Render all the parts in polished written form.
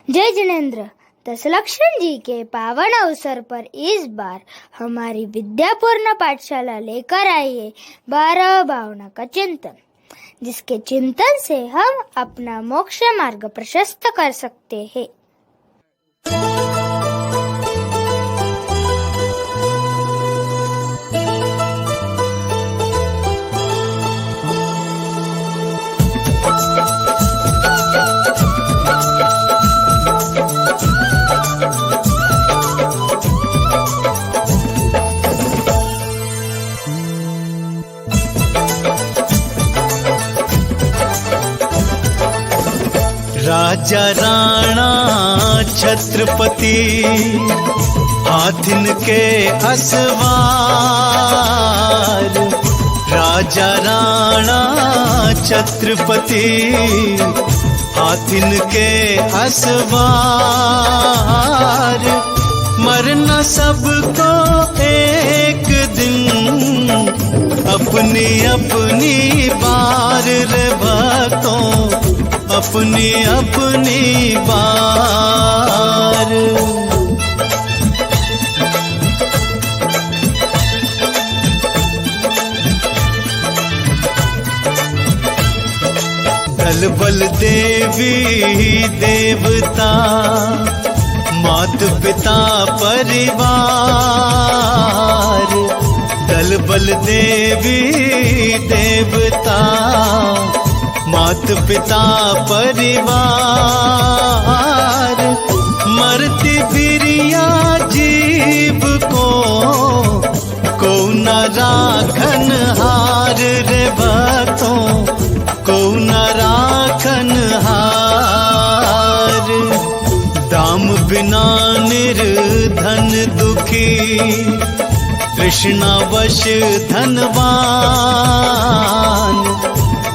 जय जिनेन्द्र। दशलक्षण जी के पावन अवसर पर इस बार हमारी विद्यापूर्ण पाठशाला लेकर आई है 12 भावना का चिंतन, जिसके चिंतन से हम अपना मोक्ष मार्ग प्रशस्त कर सकते हैं। राजा राणा छत्रपति हाथिन के असवार। राजा राणा छत्रपति हाथिन के असवार। मरना सबको एक दिन अपनी अपनी बार रे भक्तों, अपनी अपनी बार। दल बल देवी देवता मात पिता परिवार। दल बल देवी देवता मात पिता परिवार। मरती बिरिया जीव को न राखन हार रे भक्तों, को न राखन हार। दाम बिना निर्धन दुखी तृष्णावश धनवान।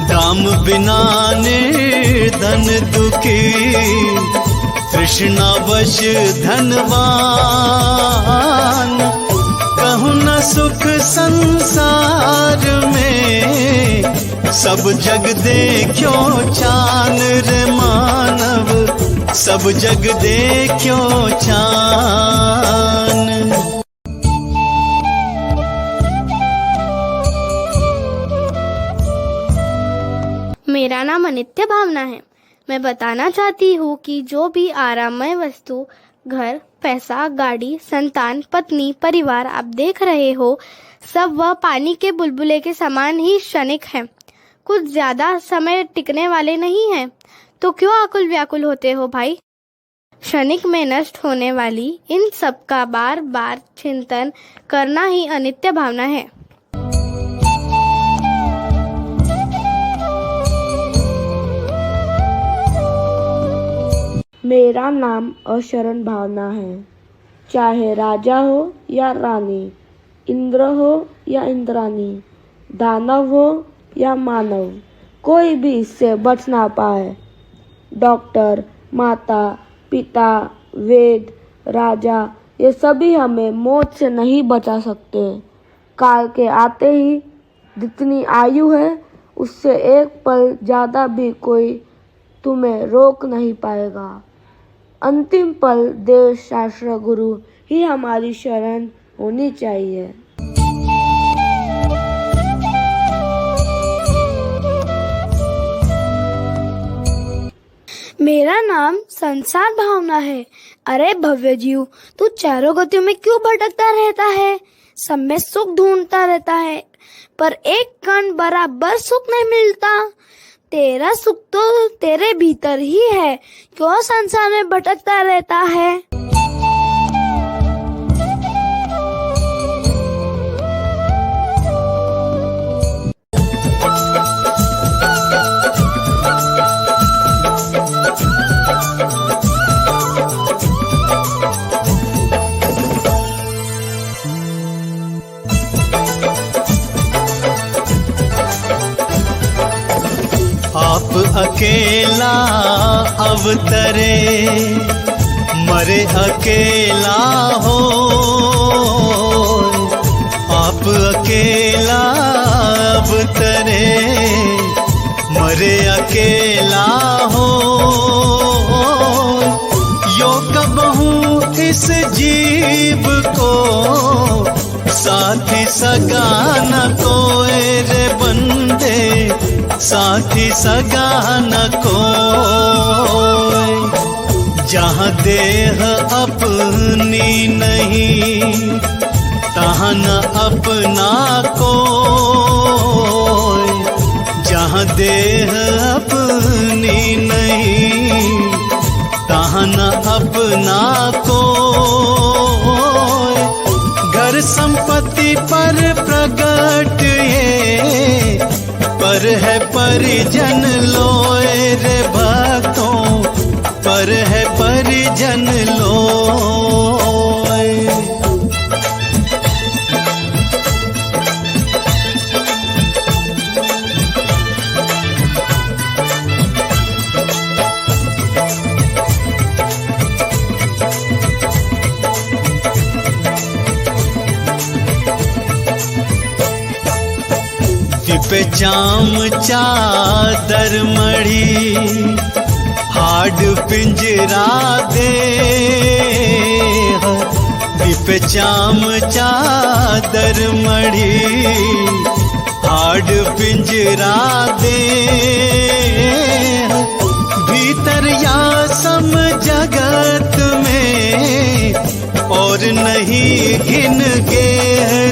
दाम बिना निर्धन दुखी तृष्णावश धनवान। कहूँ न सुख संसार में सब जग देखो चान रे मानव, सब जग देखो चान। मेरा नाम अनित्य भावना है। मैं बताना चाहती हूँ कि जो भी आराममय वस्तु, घर, पैसा, गाड़ी, संतान, पत्नी, परिवार आप देख रहे हो, सब वह पानी के बुलबुले के समान ही क्षणिक है, कुछ ज्यादा समय टिकने वाले नहीं हैं। तो क्यों आकुल व्याकुल होते हो भाई? क्षणिक में नष्ट होने वाली इन सब का बार बार चिंतन करना ही अनित्य भावना है। मेरा नाम अशरण भावना है। चाहे राजा हो या रानी, इंद्र हो या इंद्रानी, दानव हो या मानव, कोई भी इससे बच ना पाए। डॉक्टर, माता, पिता, वेद, राजा, ये सभी हमें मौत से नहीं बचा सकते। काल के आते ही जितनी आयु है उससे एक पल ज़्यादा भी कोई तुम्हें रोक नहीं पाएगा। अंतिम पल देव शास्त्र गुरु ही हमारी शरण होनी चाहिए। मेरा नाम संसार भावना है। अरे भव्य जीव, तू चारों गतियों में क्यों भटकता रहता है? सब में सुख ढूंढता रहता है, पर एक कण बराबर सुख नहीं मिलता। तेरा सुख तो तेरे भीतर ही है, क्यों संसार में भटकता रहता है? आप अकेला अवतरे, मरे अकेला हो। आप अकेला अवतरे, मरे अकेला हो। इस जीव को साथी सगा न कोई रे बंदे, साथी सगा न कोई। जहाँ देह अपनी नहीं तहाँ न अपना कोई, जहाँ देह अपनी नहीं तहाँ न अपना कोई। घर संपत्ति पर प्रगट ये पर है परिजन लोए रे भक्तों, पर है परिजन लोए। पे चाम चादर मढ़ी हाड पिंजरा दे, पे चाम चादर मढ़ी हाड पिंजरा दे। भीतर या सम जगत में और नहीं घिन गे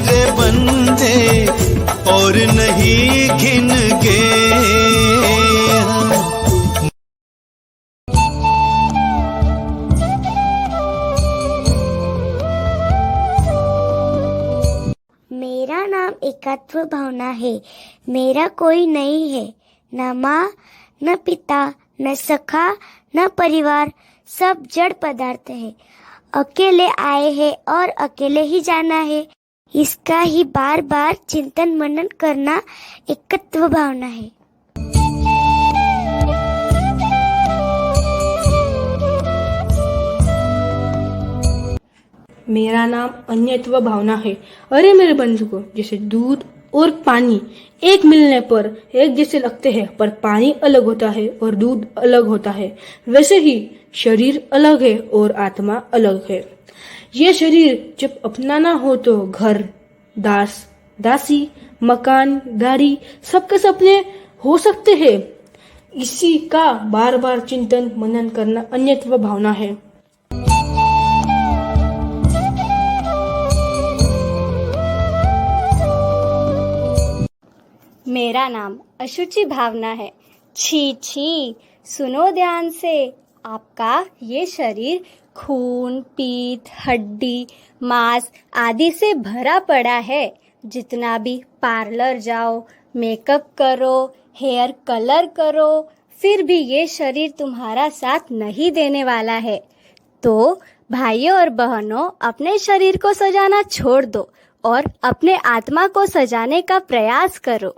रे बंदे, और नहीं घिन गे। मेरा नाम एकत्व भावना है। मेरा कोई नहीं है, न माँ न पिता न सखा न परिवार, सब जड़ पदार्थ है। अकेले आए हैं और अकेले ही जाना है। इसका ही बार बार चिंतन मनन करना एकत्व भावना है। मेरा नाम अन्यत्व भावना है। अरे मेरे बंधुओं, जैसे दूध और पानी एक मिलने पर एक जैसे लगते हैं, पर पानी अलग होता है और दूध अलग होता है, वैसे ही शरीर अलग है और आत्मा अलग है। ये शरीर जब अपना ना हो तो घर, दास दासी, मकान, गाड़ी सबके सपने हो सकते हैं। इसी का बार बार चिंतन मनन करना अन्यत्व भावना है। मेरा नाम अशुचि भावना है। छी छी, सुनो ध्यान से। आपका ये शरीर खून, पीत, हड्डी, मांस आदि से भरा पड़ा है। जितना भी पार्लर जाओ, मेकअप करो, हेयर कलर करो, फिर भी ये शरीर तुम्हारा साथ नहीं देने वाला है। तो भाइयों और बहनों, अपने शरीर को सजाना छोड़ दो और अपने आत्मा को सजाने का प्रयास करो।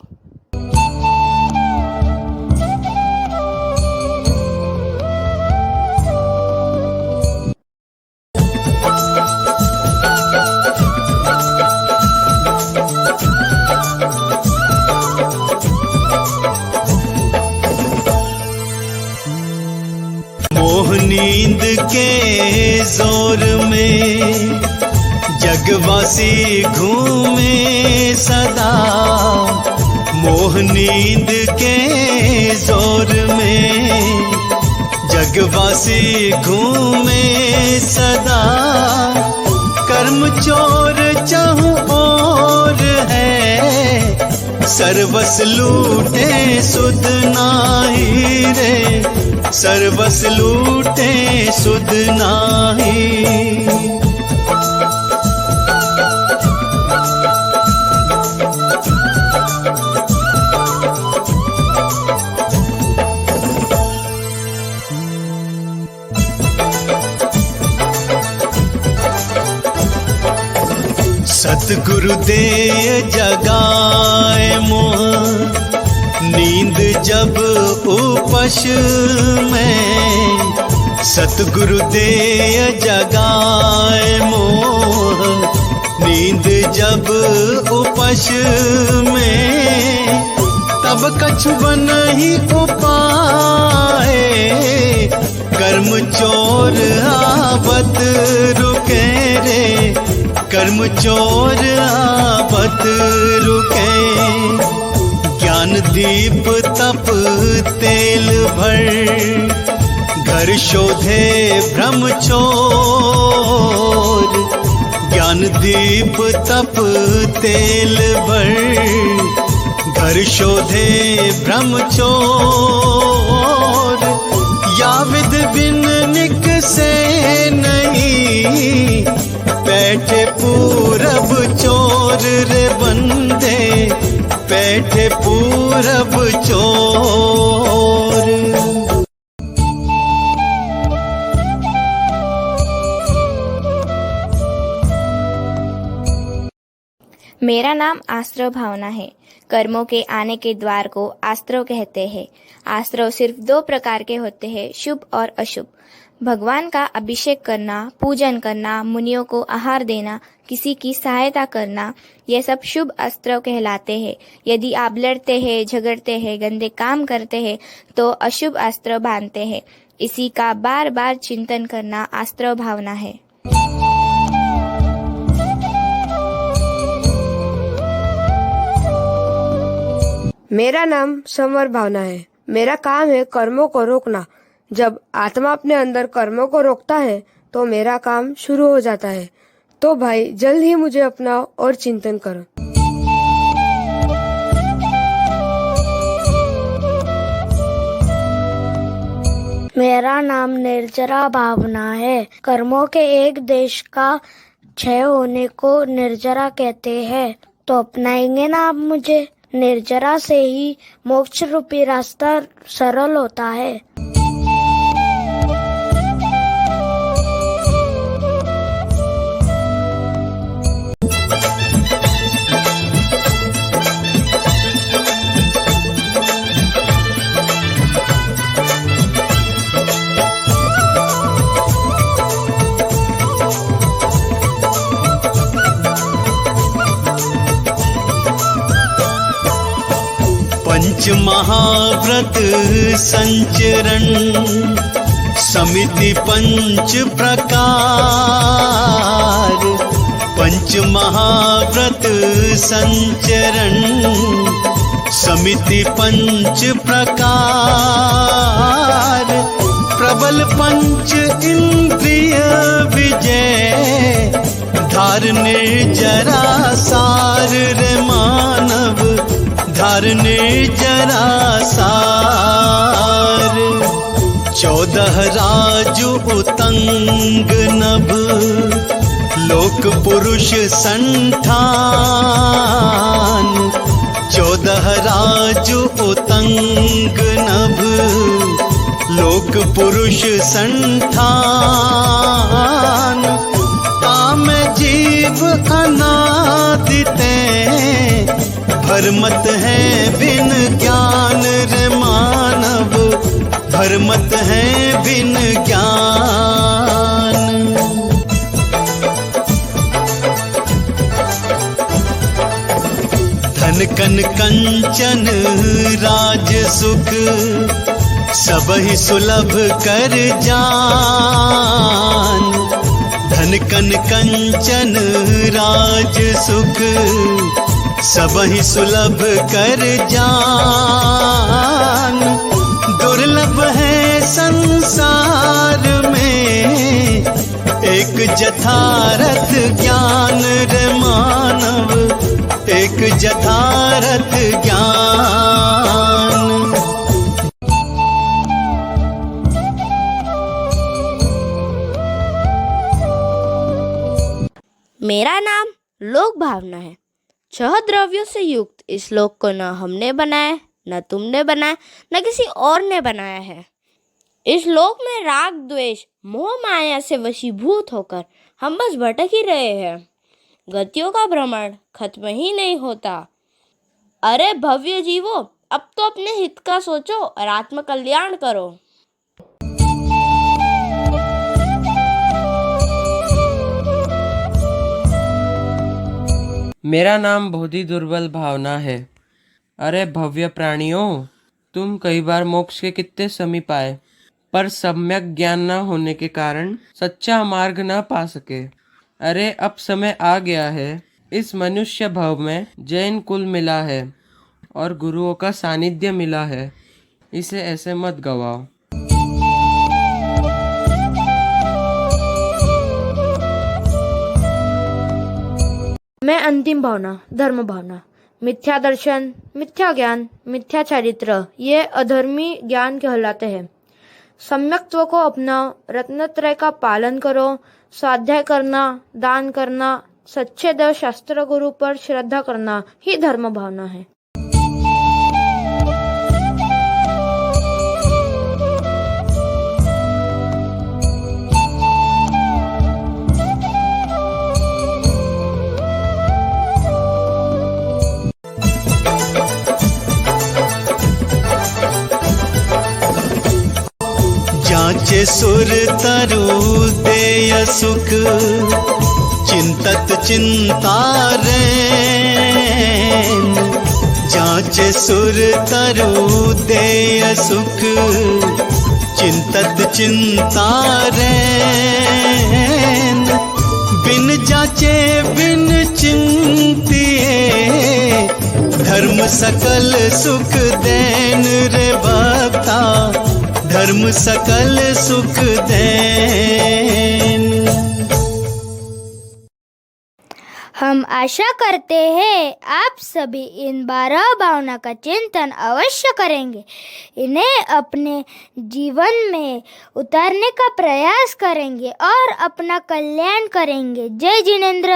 मोह नींद के जोर में जगवासी घूमे सदा, मोह नींद के जोर में जगवासी घूमे सदा। कर्म चोर चाहूं और है, सर्वस लूटे सुध नाही रे, सर्वस लूटे सुध नाही। सतगुरु दे जगाए मोह, नींद जब उपश में। सतगुरु दे जगाए मोह, नींद जब उपश में। तब कछु बनहि उपाय, कर्म चोर आवत रूप रुके रे, कर्म चोर आपत रुके। ज्ञान दीप तप तेल भर, घर शोधे ब्रह्म चोर। ज्ञान दीप तप तेल भर, घर शोधे ब्रह्म चोर। या विद बिन निकसे नहीं, बैठे पूरब चोर रे बंदे, बैठे पूरब चोर। मेरा नाम आश्रव भावना है। कर्मों के आने के द्वार को आश्रव कहते हैं। आश्रव सिर्फ 2 प्रकार के होते हैं, शुभ और अशुभ। भगवान का अभिषेक करना, पूजन करना, मुनियों को आहार देना, किसी की सहायता करना, ये सब शुभ अस्त्र कहलाते हैं। यदि आप लड़ते हैं, झगड़ते हैं, गंदे काम करते हैं तो अशुभ अस्त्र बांधते हैं। इसी का बार बार चिंतन करना आश्रव भावना है। मेरा नाम संवर भावना है। मेरा काम है कर्मों को रोकना। जब आत्मा अपने अंदर कर्मों को रोकता है तो मेरा काम शुरू हो जाता है। तो भाई जल्द ही मुझे अपनाओ और चिंतन करो। मेरा नाम निर्जरा भावना है। कर्मों के एक देश का क्षय होने को निर्जरा कहते हैं। तो अपनाएंगे ना आप मुझे? निर्जरा से ही मोक्ष रूपी रास्ता सरल होता है। पंच महाव्रत संचरण, समिति पंच प्रकार। पंच महाव्रत संचरण, समिति पंच प्रकार। प्रबल पंच इंद्रिय विजय, धार निर्जरा सार रे मानव, धार निर्जरा सार। 14 राजु उतंग नभ, लोक पुरुष संठान। 14 राजु उतंग नभ, लोक पुरुष संठान। ताम जीव अनादिते, भरमत है बिन ज्ञान रे मानव, भरमत है बिन ज्ञान। धन कन कंचन राज सुख, सबहि सुलभ कर जान। धन कन कंचन राज सुख, सबहि सुलभ कर जान। दुर्लभ है संसार में, एक जथारथ ज्ञान रे मानव, एक जथारथ ज्ञान। मेरा नाम लोक भावना है। 6 द्रव्यों से युक्त इस लोक को न हमने बनाया, न तुमने बनाया, न किसी और ने बनाया है। इस लोक में राग द्वेष मोह माया से वशीभूत होकर हम बस भटक ही रहे हैं। गतियों का भ्रमण खत्म ही नहीं होता। अरे भव्य जीवो, अब तो अपने हित का सोचो और आत्म कल्याण करो। मेरा नाम बोधि दुर्बल भावना है। अरे भव्य प्राणियों, तुम कई बार मोक्ष के कितने समीप आए, पर सम्यक ज्ञान न होने के कारण सच्चा मार्ग न पा सके। अरे अब समय आ गया है। इस मनुष्य भाव में जैन कुल मिला है और गुरुओं का सानिध्य मिला है। इसे ऐसे मत गवाओ। मैं अंतिम भावना धर्म भावना। मिथ्या दर्शन, मिथ्या ज्ञान, मिथ्या चरित्र ये अधर्मी ज्ञान कहलाते हैं। सम्यक्त्व को अपनाओ, रत्नत्रय का पालन करो, स्वाध्याय करना, दान करना, सच्चे देव शास्त्र गुरु पर श्रद्धा करना ही धर्म भावना है। जाचे सुर तरु देय सुख, चिंतत चिंता रैन। जाचे सुर तरु देय सुख, चिंतत चिंता रैन। बिन जाचे बिन चिंतिए, धर्म सकल सुख देन रे भक्ता, धर्म सकल सुख देन। हम आशा करते हैं आप सभी इन 12 भावना का चिंतन अवश्य करेंगे, इन्हें अपने जीवन में उतारने का प्रयास करेंगे और अपना कल्याण करेंगे। जय जिनेंद्र।